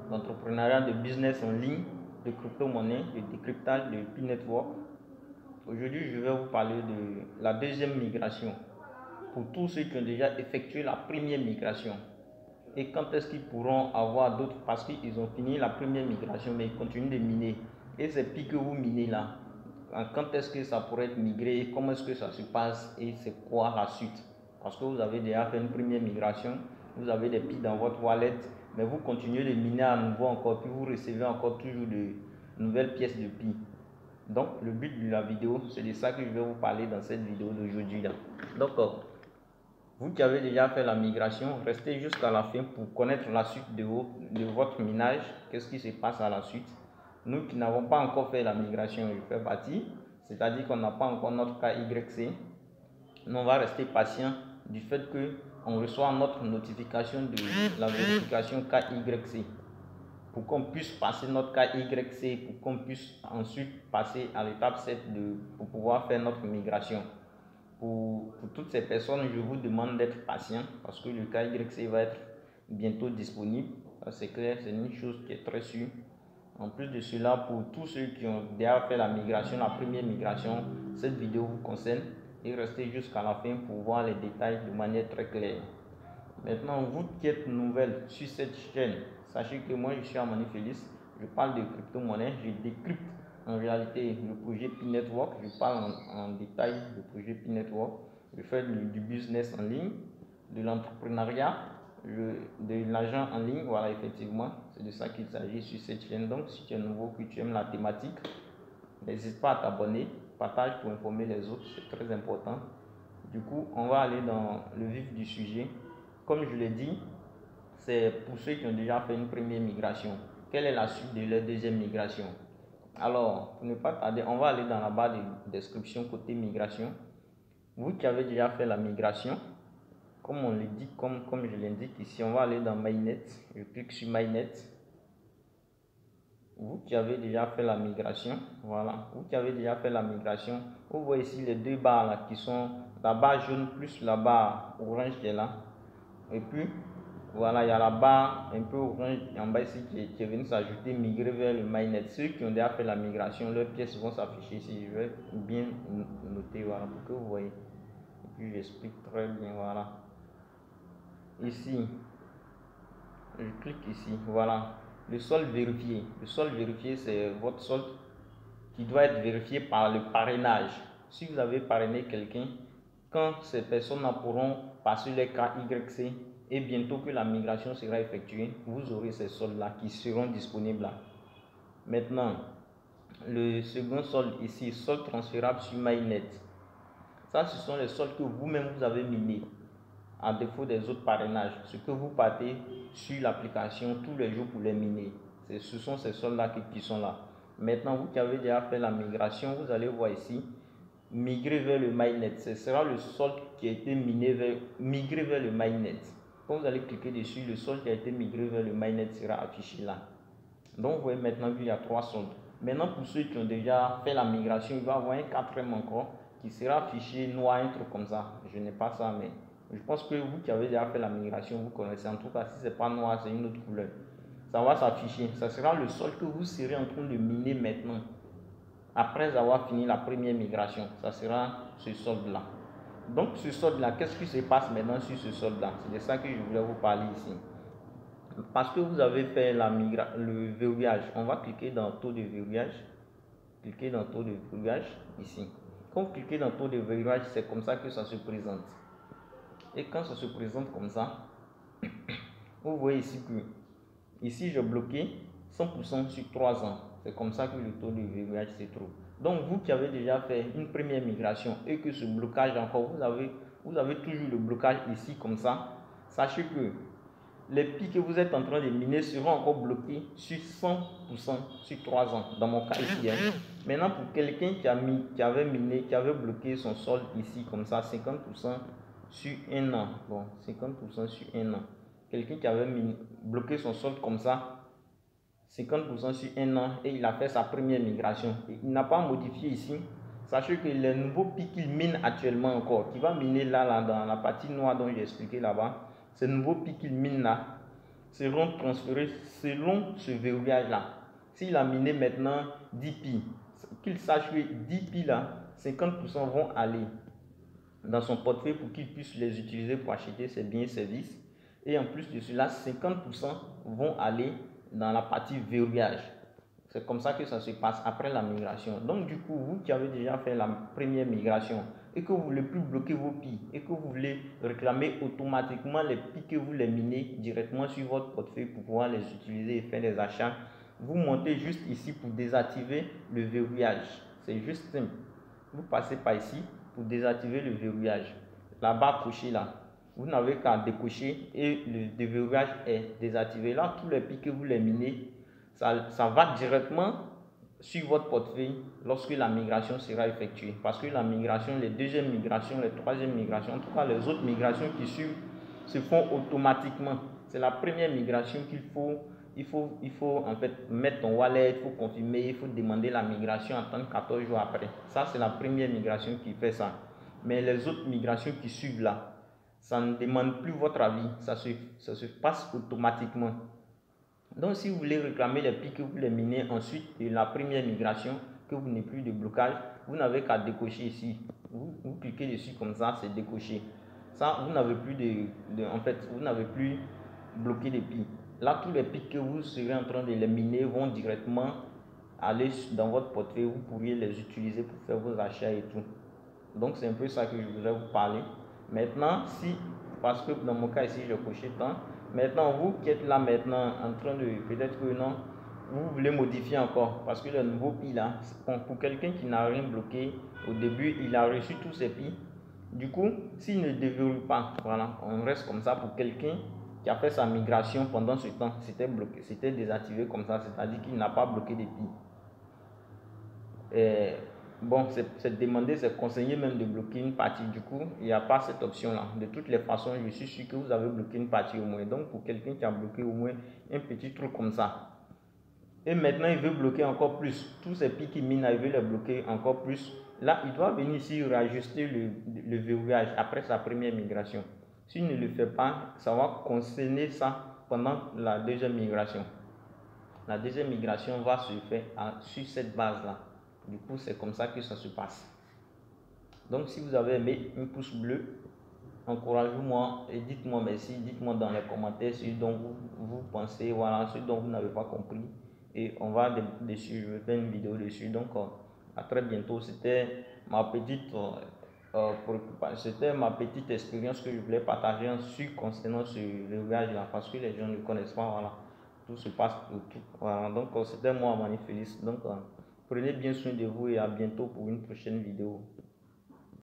d'entrepreneuriat, de business en ligne, de crypto-monnaie, de décryptage de Pi Network. Aujourd'hui, je vais vous parler de la deuxième migration pour tous ceux qui ont déjà effectué la première migration. Et quand est-ce qu'ils pourront avoir d'autres, parce qu'ils ont fini la première migration mais ils continuent de miner. Et c'est Pi que vous minez là. Quand est-ce que ça pourrait être migré, comment est-ce que ça se passe et c'est quoi la suite? Parce que vous avez déjà fait une première migration, vous avez des Pi dans votre wallet, mais vous continuez de miner à nouveau encore, puis vous recevez encore toujours de nouvelles pièces de Pi. Donc le but de la vidéo, c'est de ça que je vais vous parler dans cette vidéo d'aujourd'hui là. Donc vous qui avez déjà fait la migration, restez jusqu'à la fin pour connaître la suite de votre minage, qu'est-ce qui se passe à la suite. Nous qui n'avons pas encore fait la migration, je fais partie, c'est-à-dire qu'on n'a pas encore notre KYC, nous on va rester patient du fait qu'on reçoit notre notification de la vérification KYC pour qu'on puisse passer notre KYC, pour qu'on puisse ensuite passer à l'étape 7 pour pouvoir faire notre migration. Pour toutes ces personnes, je vous demande d'être patient parce que le KYC va être bientôt disponible. C'est clair, c'est une chose qui est très sûre. En plus de cela, pour tous ceux qui ont déjà fait la migration, la première migration, cette vidéo vous concerne et restez jusqu'à la fin pour voir les détails de manière très claire. Maintenant, vous qui êtes nouvelle sur cette chaîne, sachez que moi je suis Amani Félix, je parle de crypto-monnaie, je décrypte en réalité le projet Pi Network, je parle en détail du projet Pi Network, je fais du business en ligne, de l'entrepreneuriat, de l'argent en ligne, voilà effectivement, c'est de ça qu'il s'agit sur cette chaîne. Donc si tu es nouveau, que tu aimes la thématique, n'hésite pas à t'abonner, partage pour informer les autres, c'est très important. Du coup, on va aller dans le vif du sujet. Comme je l'ai dit, c'est pour ceux qui ont déjà fait une première migration. Quelle est la suite de leur deuxième migration? Alors, pour ne pas tarder, on va aller dans la barre de description côté migration. Vous qui avez déjà fait la migration, comme on le dit, comme je l'indique ici, on va aller dans MyNet. Je clique sur MyNet. Vous qui avez déjà fait la migration, voilà, vous qui avez déjà fait la migration, vous voyez ici les deux barres là qui sont la barre jaune plus la barre orange qui est là. Et puis, voilà, il y a la barre un peu orange en bas ici qui est venue s'ajouter, migrer vers le MyNet. Ceux qui ont déjà fait la migration, leurs pièces vont s'afficher ici. Je vais bien noter, voilà, pour que vous voyez. Et puis, j'explique très bien, voilà. Ici, je clique ici, voilà. Le solde vérifié. Le solde vérifié, c'est votre solde qui doit être vérifié par le parrainage. Si vous avez parrainé quelqu'un, quand ces personnes pourront passer les KYC et bientôt que la migration sera effectuée, vous aurez ces soldes-là qui seront disponibles là. Maintenant, le second solde ici, solde transférable sur MyNet. Ça, ce sont les soldes que vous-même vous avez minés, à défaut des autres parrainages. Ce que vous partez sur l'application tous les jours pour les miner. Ce sont ces soldes-là qui sont là. Maintenant, vous qui avez déjà fait la migration, vous allez voir ici, migrer vers le MyNet. Ce sera le solde qui a été migré vers le MyNet. Quand vous allez cliquer dessus, le solde qui a été migré vers le MyNet sera affiché là. Donc, vous voyez maintenant qu'il y a 3 soldes. Maintenant, pour ceux qui ont déjà fait la migration, il va y avoir un quatrième encore qui sera affiché noir, un truc comme ça. Je n'ai pas ça, mais je pense que vous qui avez déjà fait la migration, vous connaissez. En tout cas, si ce n'est pas noir, c'est une autre couleur. Ça va s'afficher. Ça sera le solde que vous serez en train de miner maintenant. Après avoir fini la première migration, ça sera ce solde-là. Donc, ce solde-là, qu'est-ce qui se passe maintenant sur ce solde-là? C'est de ça que je voulais vous parler ici. Parce que vous avez fait le verrouillage, on va cliquer dans taux de verrouillage. Cliquez dans taux de verrouillage ici. Quand vous cliquez dans taux de verrouillage, c'est comme ça que ça se présente. Et quand ça se présente comme ça, vous voyez ici que ici j'ai bloqué 100% sur 3 ans. C'est comme ça que le taux de verrouillage se trouve. Donc vous qui avez déjà fait une première migration et que ce blocage encore, vous avez toujours le blocage ici comme ça, sachez que les Pi que vous êtes en train de miner seront encore bloqués sur 100% sur 3 ans, dans mon cas ici. Maintenant, pour quelqu'un qui avait bloqué son solde ici, comme ça, 50% sur 1 an. Bon, 50% sur 1 an. Quelqu'un qui avait bloqué son solde comme ça, 50% sur 1 an, et il a fait sa première migration. Et il n'a pas modifié ici. Sachez que les nouveaux Pi qu'il mine actuellement encore, qui va miner là dans la partie noire dont j'ai expliqué là-bas, ces nouveaux Pi qu'il mine là, seront transférés selon ce verrouillage-là. S'il a miné maintenant 10 pi, qu'il sache que 10 pi là, 50% vont aller dans son portefeuille pour qu'il puisse les utiliser pour acheter ses biens et services. Et en plus de cela, 50% vont aller dans la partie verrouillage. C'est comme ça que ça se passe après la migration. Donc du coup, vous qui avez déjà fait la première migration et que vous ne voulez plus bloquer vos pi et que vous voulez réclamer automatiquement les pi que vous les minez directement sur votre portefeuille pour pouvoir les utiliser et faire des achats, vous montez juste ici pour désactiver le verrouillage. C'est juste simple. Vous passez par ici pour désactiver le verrouillage. La barre cochée là, vous n'avez qu'à décocher et le déverrouillage est désactivé. Là, tous les pi que vous les minez, ça va directement sur votre portefeuille lorsque la migration sera effectuée. Parce que la migration, les deuxièmes migrations, les troisièmes migrations, en tout cas les autres migrations qui suivent se font automatiquement. C'est la première migration qu'il faut, il faut en fait mettre ton wallet, il faut confirmer, il faut demander la migration, attendre 14 jours après. Ça, c'est la première migration qui fait ça. Mais les autres migrations qui suivent là, ça ne demande plus votre avis, ça se passe automatiquement. Donc, si vous voulez réclamer les pi que vous les minez ensuite de la première migration, que vous n'avez plus de blocage, vous n'avez qu'à décocher ici. Vous cliquez dessus comme ça, c'est décoché. Ça, vous n'avez plus en fait, vous n'avez plus bloqué les pi. Là, tous les pi que vous serez en train de les miner vont directement aller dans votre portefeuille. Vous pourriez les utiliser pour faire vos achats et tout. Donc, c'est un peu ça que je voudrais vous parler. Maintenant, parce que dans mon cas ici, j'ai coché tant. Maintenant, vous qui êtes là maintenant en train de, peut-être que non, vous voulez modifier encore. Parce que le nouveau pi là, pour quelqu'un qui n'a rien bloqué, au début, il a reçu tous ses pi. Du coup, s'il ne déverrouille pas, voilà, on reste comme ça pour quelqu'un qui a fait sa migration pendant ce temps. C'était bloqué, c'était désactivé comme ça, c'est-à-dire qu'il n'a pas bloqué des pi. Bon, c'est demandé, c'est conseillé même de bloquer une partie. Du coup, il n'y a pas cette option-là. De toutes les façons, je suis sûr que vous avez bloqué une partie au moins. Donc, pour quelqu'un qui a bloqué au moins un petit truc comme ça, et maintenant il veut bloquer encore plus, tous ces pics qui minent, il veut les bloquer encore plus, là, il doit venir ici réajuster le verrouillage après sa première migration. S'il ne le fait pas, ça va concerner ça pendant la deuxième migration. La deuxième migration va se faire sur cette base-là. Du coup, c'est comme ça que ça se passe. Donc, si vous avez aimé, un pouce bleu, encouragez-moi et dites-moi merci. Dites-moi dans les commentaires ce dont vous pensez, voilà, ce dont vous n'avez pas compris. Et on va dessus, je vais faire une vidéo dessus. Donc, à très bientôt. C'était ma petite c'était ma petite expérience que je voulais partager concernant ce verrouillage-là, parce que les gens ne connaissent pas, voilà. Tout se passe tout. Voilà. Donc, c'était moi, Manny Félix. Donc, prenez bien soin de vous et à bientôt pour une prochaine vidéo.